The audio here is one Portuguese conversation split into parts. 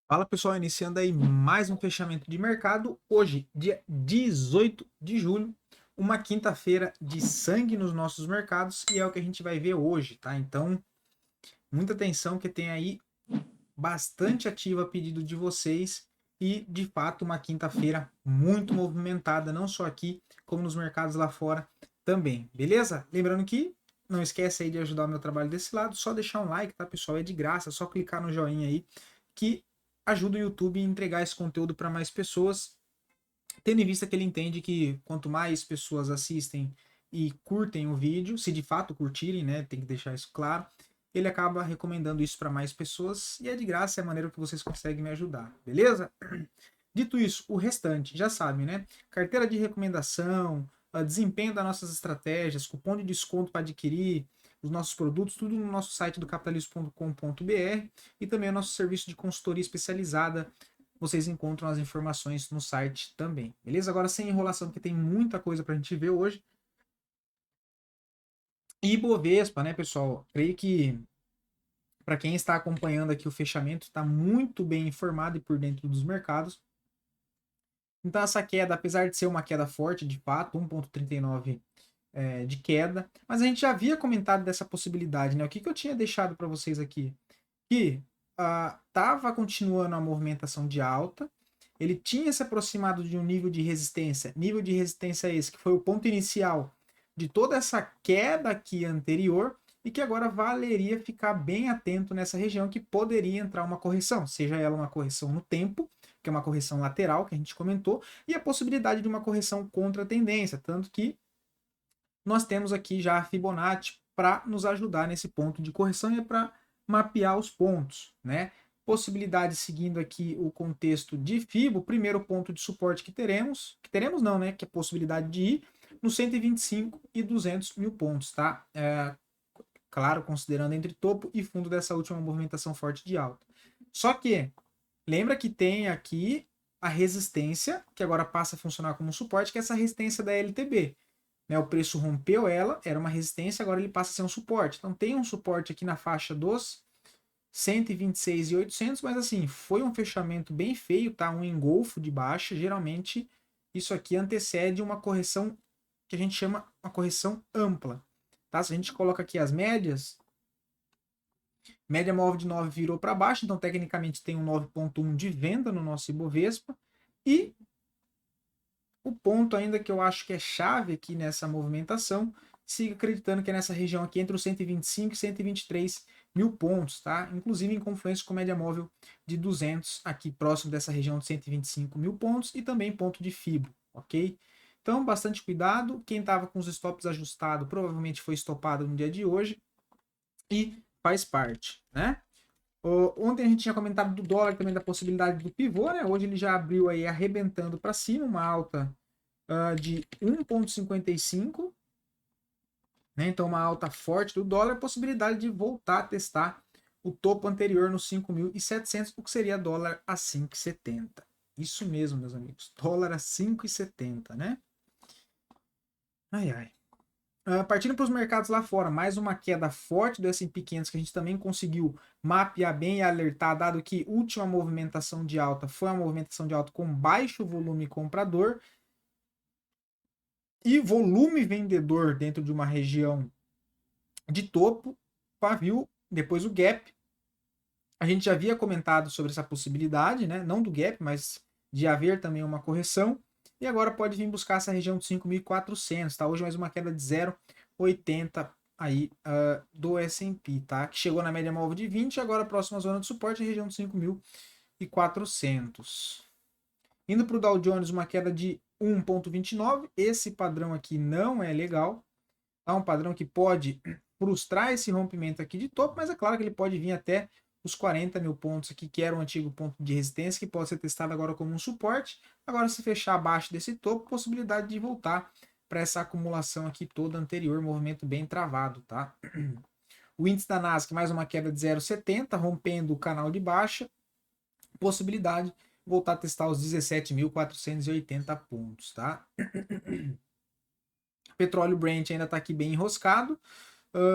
Fala pessoal, iniciando aí mais um fechamento de mercado. Hoje, dia 18 de julho, uma quinta-feira de sangue nos nossos mercados e é o que a gente vai ver hoje, tá? Então, muita atenção que tem aí bastante ativa a pedido de vocês e de fato uma quinta-feira muito movimentada, não só aqui, como nos mercados lá fora também, beleza? Lembrando que não esquece aí de ajudar o meu trabalho desse lado, só deixar um like, tá pessoal? É de graça, só clicar no joinha aí que ajuda o YouTube a entregar esse conteúdo para mais pessoas, tendo em vista que ele entende que quanto mais pessoas assistem e curtem o vídeo, se de fato curtirem, né, tem que deixar isso claro, ele acaba recomendando isso para mais pessoas e é de graça, é a maneira que vocês conseguem me ajudar, beleza? Dito isso, o restante, já sabem, né? Carteira de recomendação, desempenho das nossas estratégias, cupom de desconto para adquirir os nossos produtos, tudo no nosso site do capitalismo.com.br e também o nosso serviço de consultoria especializada. Vocês encontram as informações no site também, beleza? Agora, sem enrolação, porque tem muita coisa para a gente ver hoje. E Ibovespa, né, pessoal? Creio que para quem está acompanhando aqui o fechamento, está muito bem informado e por dentro dos mercados. Então, essa queda, apesar de ser uma queda forte, de fato, 1,39 de queda, mas a gente já havia comentado dessa possibilidade, né? O que eu tinha deixado para vocês aqui? Que estava continuando a movimentação de alta, ele tinha se aproximado de um nível de resistência esse, que foi o ponto inicial de toda essa queda aqui anterior, e que agora valeria ficar bem atento nessa região que poderia entrar uma correção, seja ela uma correção no tempo, que é uma correção lateral, que a gente comentou, e a possibilidade de uma correção contra a tendência, tanto que nós temos aqui já a Fibonacci para nos ajudar nesse ponto de correção e para mapear os pontos, né? Possibilidade seguindo aqui o contexto de FIBO, o primeiro ponto de suporte que teremos não, né? Que é a possibilidade de ir no 125 e 200 mil pontos, tá? Claro, considerando entre topo e fundo dessa última movimentação forte de alta. Só que, lembra que tem aqui a resistência, que agora passa a funcionar como suporte, que é essa resistência da LTB, né? O preço rompeu ela, era uma resistência, agora ele passa a ser um suporte. Então tem um suporte aqui na faixa dos 126.800, mas assim, foi um fechamento bem feio, tá? Um engolfo de baixa. Geralmente isso aqui antecede uma correção que a gente chama uma correção ampla, tá? Se a gente coloca aqui as médias, média móvel de 9 virou para baixo, então tecnicamente tem um 9,1 de venda no nosso Ibovespa. E o ponto ainda que eu acho que é chave aqui nessa movimentação, siga acreditando que é nessa região aqui entre os 125 e 123 mil pontos, tá? Inclusive em confluência com média móvel de 200 aqui próximo dessa região de 125 mil pontos e também ponto de FIBO, ok? Então, bastante cuidado. Quem estava com os stops ajustados provavelmente foi estopado no dia de hoje e faz parte, né? Ontem a gente tinha comentado do dólar também, da possibilidade do pivô, né? Hoje ele já abriu aí arrebentando para cima, uma alta de 1,55, né? Então uma alta forte do dólar, possibilidade de voltar a testar o topo anterior nos 5.700, o que seria dólar a 5,70. Isso mesmo, meus amigos, dólar a 5,70, né? Ai, ai. Partindo para os mercados lá fora, mais uma queda forte do S&P 500 que a gente também conseguiu mapear bem e alertar, dado que última movimentação de alta foi uma movimentação de alta com baixo volume comprador e volume vendedor dentro de uma região de topo, pavio, depois o gap. A gente já havia comentado sobre essa possibilidade, né? Não do gap, mas de haver também uma correção. E agora pode vir buscar essa região de 5.400, tá? Hoje mais uma queda de 0,80 aí do S&P, tá? Que chegou na média móvel de 20, agora a próxima zona de suporte é a região de 5.400. Indo para o Dow Jones, uma queda de 1,29. Esse padrão aqui não é legal. Tá um padrão que pode frustrar esse rompimento aqui de topo, mas é claro que ele pode vir até os 40 mil pontos aqui, que era o antigo ponto de resistência, que pode ser testado agora como um suporte. Agora, se fechar abaixo desse topo, possibilidade de voltar para essa acumulação aqui toda anterior, movimento bem travado, tá? O índice da Nasdaq, mais uma queda de 0,70, rompendo o canal de baixa, possibilidade de voltar a testar os 17.480 pontos, tá? Petróleo Brent ainda está aqui bem enroscado.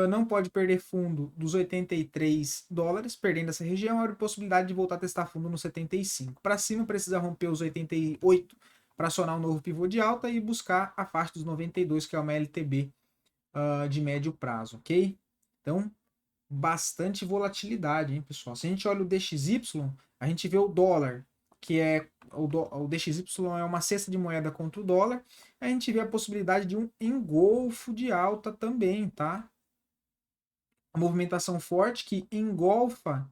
Não pode perder fundo dos $83, perdendo essa região, abre possibilidade de voltar a testar fundo no 75. Para cima, precisa romper os 88 para acionar um novo pivô de alta e buscar a faixa dos 92, que é uma LTB de médio prazo, ok? Então, bastante volatilidade, hein, pessoal? Se a gente olha o DXY, a gente vê o dólar, que é o DXY é uma cesta de moeda contra o dólar, a gente vê a possibilidade de um engolfo de alta também, tá? A movimentação forte que engolfa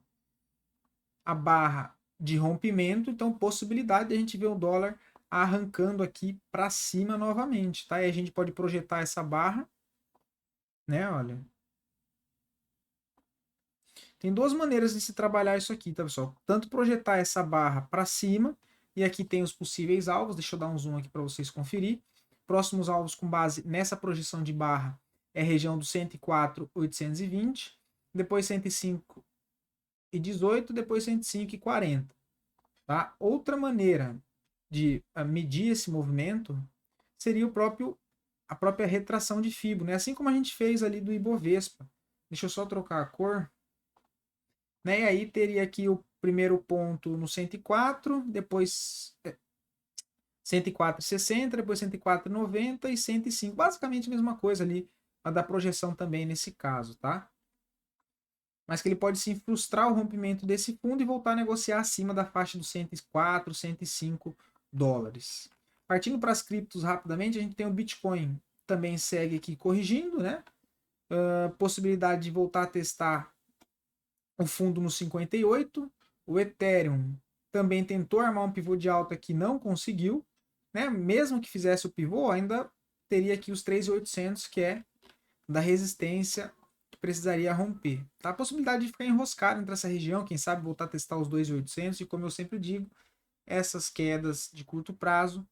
a barra de rompimento, então possibilidade de a gente ver o dólar arrancando aqui para cima novamente, tá? E a gente pode projetar essa barra, né? Olha, tem duas maneiras de se trabalhar isso aqui, tá, pessoal? Tanto projetar essa barra para cima, e aqui tem os possíveis alvos, deixa eu dar um zoom aqui para vocês conferir. Próximos alvos com base nessa projeção de barra é a região do 104,820, depois 105,18, depois 105,40. Tá? Outra maneira de medir esse movimento seria a própria retração de Fibo, né? Assim como a gente fez ali do Ibovespa. Deixa eu só trocar a cor. Né? E aí teria aqui o primeiro ponto no 104, depois 104,60, depois 104,90 e 105. Basicamente a mesma coisa ali, a da projeção também nesse caso, tá? Mas que ele pode sim frustrar o rompimento desse fundo e voltar a negociar acima da faixa dos 104, 105 dólares. Partindo para as criptos rapidamente, a gente tem o Bitcoin, também segue aqui corrigindo, né? Possibilidade de voltar a testar o fundo no 58. O Ethereum também tentou armar um pivô de alta que não conseguiu, né? Mesmo que fizesse o pivô, ainda teria aqui os 3.800, que é da resistência que precisaria romper. Tá? A possibilidade de ficar enroscado entre essa região, quem sabe voltar a testar os 2.800, e como eu sempre digo, essas quedas de curto prazo,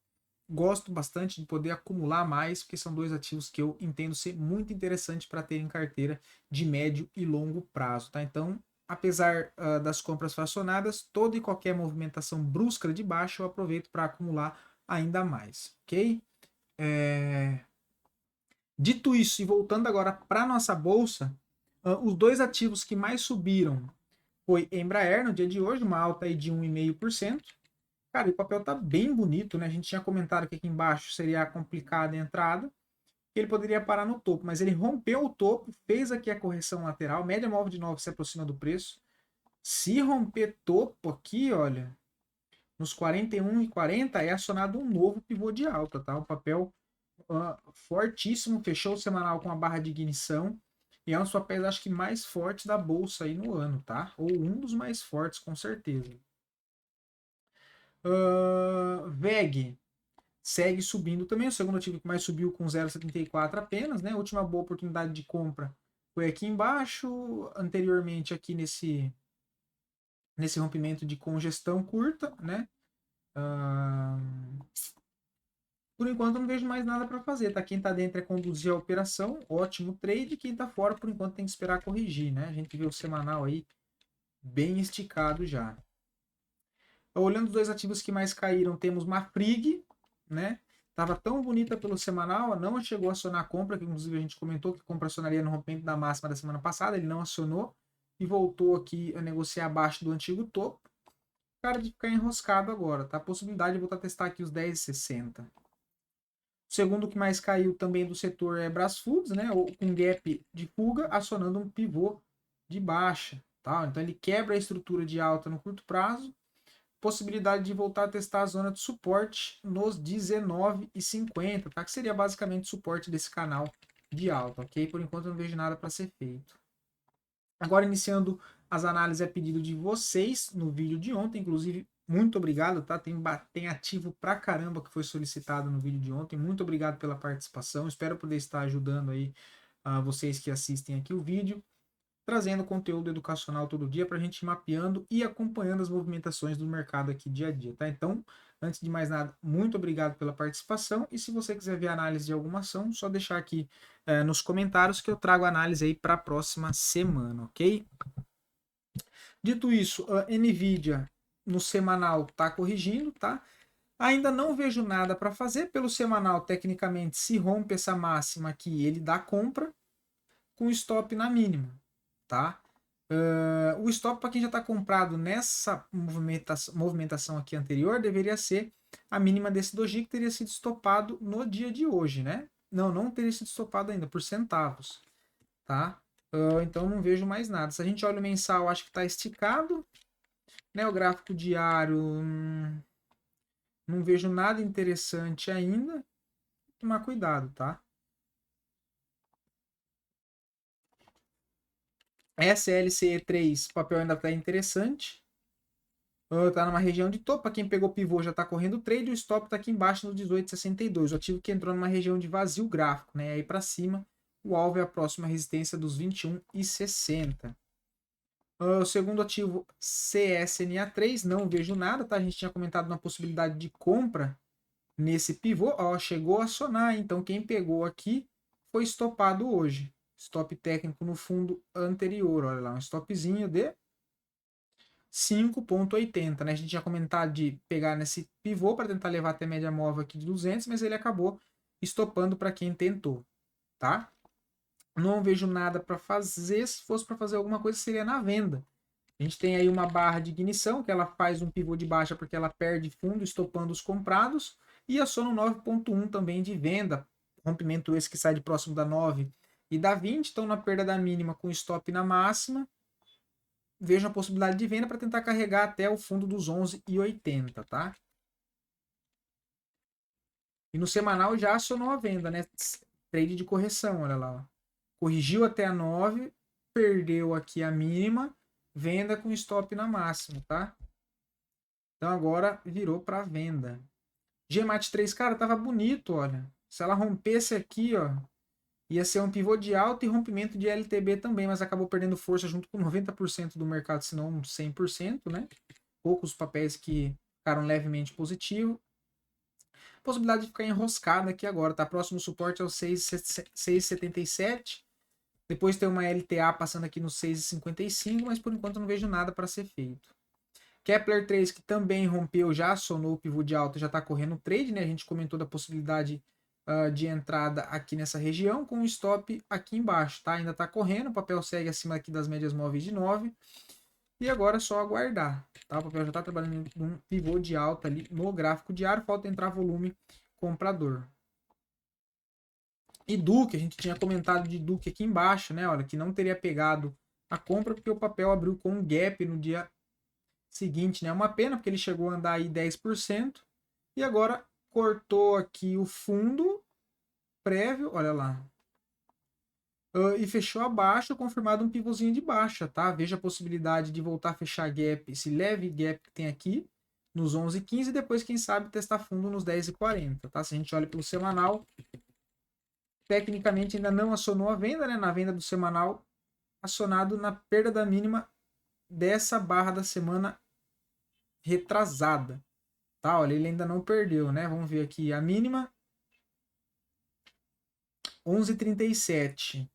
gosto bastante de poder acumular mais, porque são dois ativos que eu entendo ser muito interessante para ter em carteira de médio e longo prazo. Tá? Então, apesar das compras fracionadas, toda e qualquer movimentação brusca de baixa eu aproveito para acumular ainda mais, ok? Dito isso, e voltando agora para nossa bolsa, os dois ativos que mais subiram foi Embraer no dia de hoje, uma alta aí de 1,5%. Cara, e o papel tá bem bonito, né? A gente tinha comentado que aqui embaixo seria complicada a entrada, que ele poderia parar no topo, mas ele rompeu o topo, fez aqui a correção lateral, média móvel de 9 se aproxima do preço. Se romper topo aqui, olha, nos 41,40 é acionado um novo pivô de alta, tá? O papel fortíssimo, fechou o semanal com a barra de ignição e é um dos papéis, acho que mais fortes da bolsa aí no ano, tá? Ou um dos mais fortes, com certeza. VEG segue subindo também, o segundo ativo que mais subiu com 0,74 apenas, né? A última boa oportunidade de compra foi aqui embaixo, anteriormente aqui nesse rompimento de congestão curta, né? Por enquanto não vejo mais nada para fazer, tá? Quem tá dentro é conduzir a operação, ótimo trade, quem tá fora por enquanto tem que esperar corrigir, né? A gente vê o semanal aí bem esticado já. Olhando os dois ativos que mais caíram, temos Mafrig, né? Tava tão bonita pelo semanal, não chegou a acionar a compra, que inclusive a gente comentou que a compra acionaria no rompimento da máxima da semana passada, ele não acionou e voltou aqui a negociar abaixo do antigo topo. Cara de ficar enroscado agora, tá? A possibilidade de voltar a testar aqui os 10,60. O segundo que mais caiu também do setor é Brasfoods, né? Com gap de fuga, acionando um pivô de baixa. Tá? Então ele quebra a estrutura de alta no curto prazo. Possibilidade de voltar a testar a zona de suporte nos 19,50, tá? Que seria basicamente o suporte desse canal de alta, ok? Por enquanto eu não vejo nada para ser feito. Agora iniciando as análises a pedido de vocês no vídeo de ontem, inclusive muito obrigado, tá? Tem ativo pra caramba que foi solicitado no vídeo de ontem. Muito obrigado pela participação. Espero poder estar ajudando aí vocês que assistem aqui o vídeo, trazendo conteúdo educacional todo dia para a gente ir mapeando e acompanhando as movimentações do mercado aqui dia a dia, tá? Então, antes de mais nada, muito obrigado pela participação. E se você quiser ver a análise de alguma ação, só deixar aqui nos comentários que eu trago a análise aí para a próxima semana, ok? Dito isso, a Nvidia no semanal está corrigindo, tá? Ainda não vejo nada para fazer pelo semanal. Tecnicamente, se rompe essa máxima aqui, ele dá compra. com stop na mínima, tá? O stop para quem já está comprado nessa movimentação aqui anterior deveria ser a mínima desse doji, que teria sido estopado no dia de hoje, né? Não teria sido estopado ainda, por centavos, tá? Então não vejo mais nada. Se a gente olha o mensal, acho que está esticado, né? O gráfico diário, não vejo nada interessante ainda. Tomar cuidado, tá? SLCE3, o papel ainda está interessante. Tá numa região de topo. Para quem pegou pivô já está correndo trade. O stop está aqui embaixo no 18,62. O ativo que entrou numa região de vazio gráfico, né? Aí para cima, o alvo é a próxima resistência dos 21,60. O segundo ativo, CSNA3, não vejo nada, tá? A gente tinha comentado na possibilidade de compra nesse pivô. Ó, chegou a sonar, então quem pegou aqui foi estopado hoje. Stop técnico no fundo anterior, olha lá, um stopzinho de 5,80, né? A gente tinha comentado de pegar nesse pivô para tentar levar até a média móvel aqui de 200, mas ele acabou estopando para quem tentou, tá? Não vejo nada para fazer. Se fosse para fazer alguma coisa, seria na venda. A gente tem aí uma barra de ignição, que ela faz um pivô de baixa porque ela perde fundo, estopando os comprados. E a Sono 9.1 também de venda. Rompimento esse que sai de próximo da 9 e da 20. Estão na perda da mínima com stop na máxima. Vejo a possibilidade de venda para tentar carregar até o fundo dos 11,80, tá? E no semanal já acionou a venda, né? Trade de correção, olha lá. Ó. Corrigiu até a 9, perdeu aqui a mínima, venda com stop na máxima, tá? Então agora virou para venda. GMAT 3, cara, tava bonito, olha. Se ela rompesse aqui, ó, ia ser um pivô de alta e rompimento de LTB também, mas acabou perdendo força junto com 90% do mercado, se não 100%, né? Poucos papéis que ficaram levemente positivos. Possibilidade de ficar enroscada aqui agora, tá? Próximo suporte é o 6,77. Depois tem uma LTA passando aqui no 6,55, mas por enquanto não vejo nada para ser feito. Kepler 3, que também rompeu, já acionou o pivô de alta, já está correndo trade, né? A gente comentou da possibilidade de entrada aqui nessa região, com o stop aqui embaixo, tá? Ainda está correndo, o papel segue acima aqui das médias móveis de 9. E agora é só aguardar, tá? O papel já está trabalhando num pivô de alta ali no gráfico diário, falta entrar volume comprador. E Duque, a gente tinha comentado de Duque aqui embaixo, né? Olha, que não teria pegado a compra porque o papel abriu com um gap no dia seguinte, né? Uma pena porque ele chegou a andar aí 10% e agora cortou aqui o fundo prévio, olha lá. E fechou abaixo, confirmado um pivôzinho de baixa, tá? Veja a possibilidade de voltar a fechar gap, esse leve gap que tem aqui, nos 11,15 e depois, quem sabe, testar fundo nos 10,40, tá? Se a gente olha pelo semanal, tecnicamente ainda não acionou a venda, né? Na venda do semanal, acionado na perda da mínima dessa barra da semana retrasada, tá? Olha, ele ainda não perdeu, né? Vamos ver aqui a mínima, 11,37.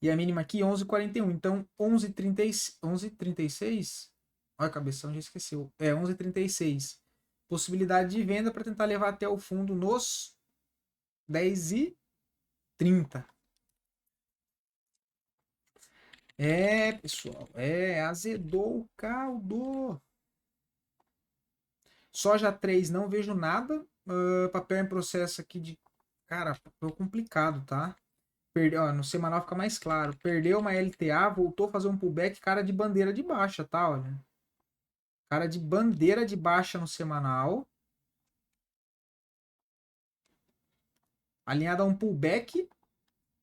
E a mínima aqui, 11,41. Então, 11,36. Olha a cabeção, já esqueceu. É, 11,36. Possibilidade de venda para tentar levar até o fundo nos 10,30. É, pessoal. Azedou o caldo. Soja 3, não vejo nada. Papel em processo aqui de... Cara, papel complicado, tá? Perdeu, ó, no semanal fica mais claro. Perdeu uma LTA, voltou a fazer um pullback, cara de bandeira de baixa, tá? Olha. Cara de bandeira de baixa no semanal. Alinhado a um pullback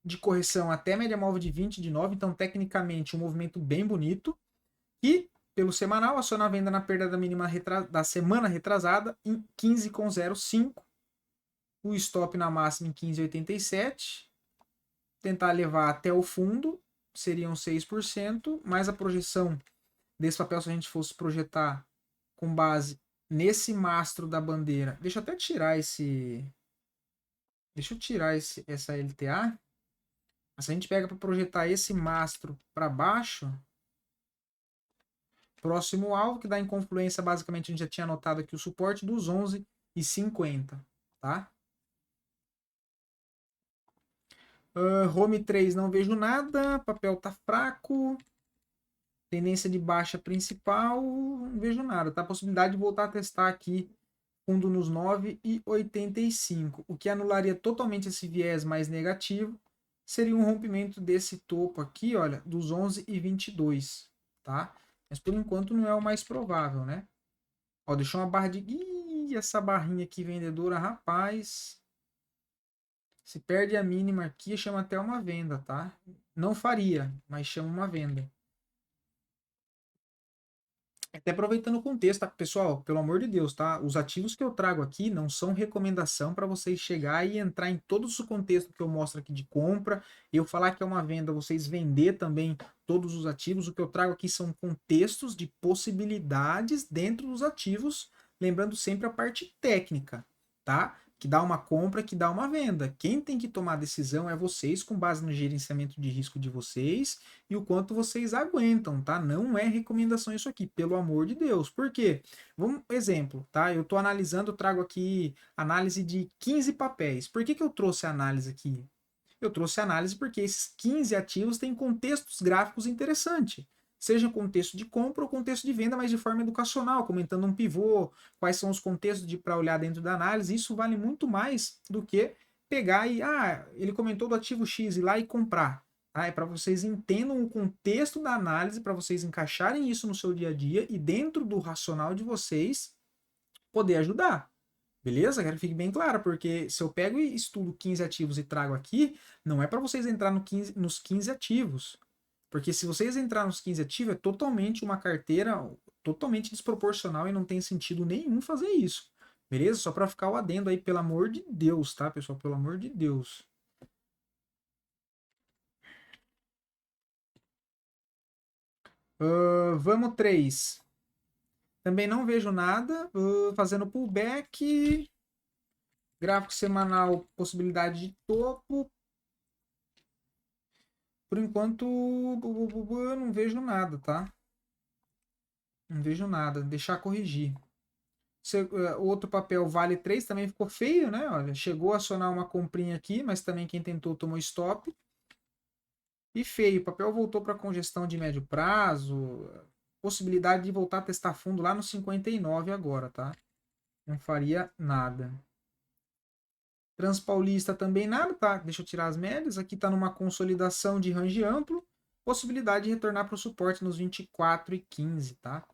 de correção até média móvel de 20 de 9. Então, tecnicamente, um movimento bem bonito. E, pelo semanal, aciona a venda na perda da mínima da semana retrasada em 15,05. O stop na máxima em 15,87. Tentar levar até o fundo, seriam 6%, mais a projeção desse papel, se a gente fosse projetar com base nesse mastro da bandeira. Deixa eu até tirar esse... Deixa eu tirar essa LTA. Se a gente pega para projetar esse mastro para baixo, próximo alvo, que dá em confluência, basicamente, a gente já tinha anotado aqui o suporte dos 11,50, tá? Home 3 não vejo nada, papel tá fraco, tendência de baixa principal, não vejo nada, tá? Possibilidade de voltar a testar aqui fundo nos 9,85, o que anularia totalmente esse viés mais negativo, seria um rompimento desse topo aqui, olha, dos 11,22, tá? Mas por enquanto não é o mais provável, né? Ó, deixou uma barra de... Ih, essa barrinha aqui vendedora, rapaz... Se perde a mínima aqui, chama até uma venda, tá? Não faria, mas chama uma venda. Até aproveitando o contexto, tá? Pessoal, pelo amor de Deus, tá? Os ativos que eu trago aqui não são recomendação para vocês chegar e entrar em todo o contexto que eu mostro aqui de compra. Eu falar que é uma venda, vocês vender também todos os ativos. O que eu trago aqui são contextos de possibilidades dentro dos ativos, lembrando sempre a parte técnica, tá? Que dá uma compra, que dá uma venda. Quem tem que tomar a decisão é vocês, com base no gerenciamento de risco de vocês e o quanto vocês aguentam, tá? Não é recomendação isso aqui, pelo amor de Deus. Por quê? Vamos, exemplo, tá? Eu tô analisando, eu trago aqui análise de 15 papéis. Por que que eu trouxe a análise aqui? Eu trouxe a análise porque esses 15 ativos têm contextos gráficos interessantes. Seja contexto de compra ou contexto de venda, mas de forma educacional, comentando um pivô, quais são os contextos para olhar dentro da análise. Isso vale muito mais do que pegar e, ele comentou do ativo X, ir lá e comprar. Tá? É para vocês entendam o contexto da análise, para vocês encaixarem isso no seu dia a dia e dentro do racional de vocês poder ajudar. Beleza? Quero que fique bem claro, porque se eu pego e estudo 15 ativos e trago aqui, não é para vocês entrar nos 15 ativos. Porque se vocês entrar nos 15 ativos, é totalmente uma carteira totalmente desproporcional e não tem sentido nenhum fazer isso. Beleza? Só para ficar o adendo aí, pelo amor de Deus, tá, pessoal? Pelo amor de Deus. Vamos 3. Também não vejo nada. Fazendo pullback. Gráfico semanal, possibilidade de topo. Por enquanto, eu não vejo nada, tá? Não vejo nada. Deixar corrigir. Outro papel vale 3 também ficou feio, né? Olha, chegou a acionar uma comprinha aqui, mas também quem tentou tomou stop. E feio, o papel voltou para congestão de médio prazo. Possibilidade de voltar a testar fundo lá no 59 agora, tá? Não faria nada. Transpaulista também nada, tá? Deixa eu tirar as médias. Aqui tá numa consolidação de range amplo. Possibilidade de retornar para o suporte nos 24,15, tá?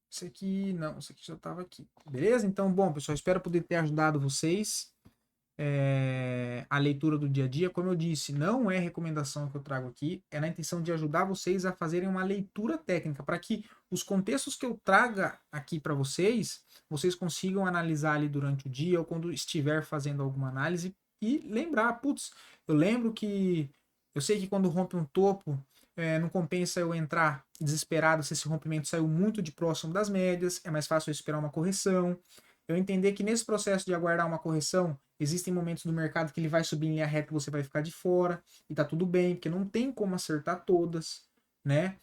Isso aqui, não, isso aqui já estava aqui. Beleza? Então, bom, pessoal, espero poder ter ajudado vocês a leitura do dia a dia. Como eu disse, não é recomendação que eu trago aqui, é na intenção de ajudar vocês a fazerem uma leitura técnica, para que os contextos que eu traga aqui para vocês, vocês consigam analisar ali durante o dia ou quando estiver fazendo alguma análise e lembrar, putz, eu lembro que eu sei que quando rompe um topo, não compensa eu entrar desesperado se esse rompimento saiu muito de próximo das médias, é mais fácil eu esperar uma correção. Eu entender que nesse processo de aguardar uma correção, existem momentos do mercado que ele vai subir em linha reta e você vai ficar de fora, e tá tudo bem, porque não tem como acertar todas, né?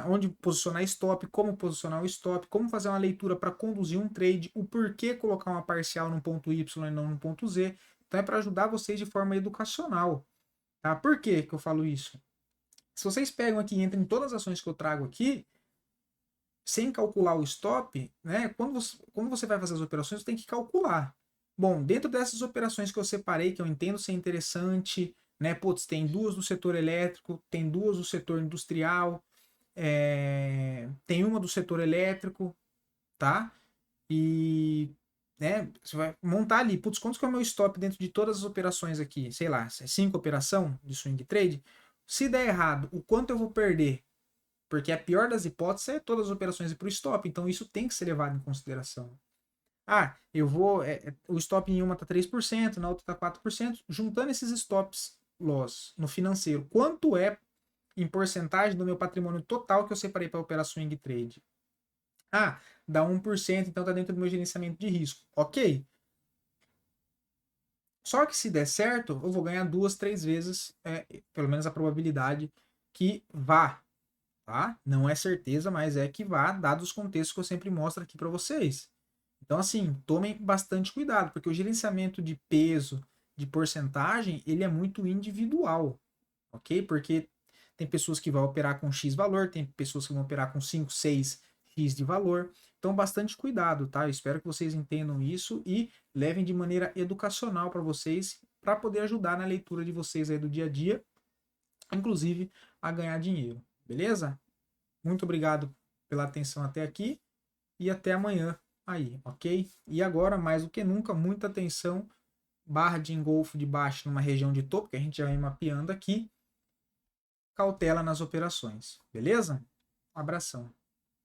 Onde posicionar stop, como posicionar o stop, como fazer uma leitura para conduzir um trade, o porquê colocar uma parcial num ponto Y e não num ponto Z. Então é para ajudar vocês de forma educacional, tá? Por que que eu falo isso? Se vocês pegam aqui e entram em todas as ações que eu trago aqui, sem calcular o stop, né? Quando você vai fazer as operações, você tem que calcular. Bom, dentro dessas operações que eu separei, que eu entendo ser interessante, né? Putz, tem duas do setor elétrico, tem duas do setor industrial, tem uma do setor elétrico, tá? E né, você vai montar ali, putz, quanto que é o meu stop dentro de todas as operações aqui? Sei lá, 5 operação de swing trade. Se der errado, o quanto eu vou perder? Porque a pior das hipóteses é todas as operações ir para o stop, então isso tem que ser levado em consideração. Eu vou. O stop em uma está 3%, na outra está 4%. Juntando esses stops loss no financeiro, quanto é em porcentagem do meu patrimônio total que eu separei para operar swing trade? Dá 1%, então está dentro do meu gerenciamento de risco. Ok. Só que se der certo, eu vou ganhar 2, 3 vezes, pelo menos a probabilidade que vá. Tá? Não é certeza, mas é que vá, dados os contextos que eu sempre mostro aqui para vocês. Então, assim, tomem bastante cuidado, porque o gerenciamento de peso, de porcentagem, ele é muito individual, ok? Porque tem pessoas que vão operar com X valor, tem pessoas que vão operar com 5, 6 X de valor. Então, bastante cuidado, tá? Eu espero que vocês entendam isso e levem de maneira educacional para vocês, para poder ajudar na leitura de vocês aí do dia a dia, inclusive a ganhar dinheiro, beleza? Muito obrigado pela atenção até aqui e até amanhã aí, ok? E agora, mais do que nunca, muita atenção, barra de engolfo de baixo numa região de topo, que a gente já vem mapeando aqui, cautela nas operações, beleza? Um abração.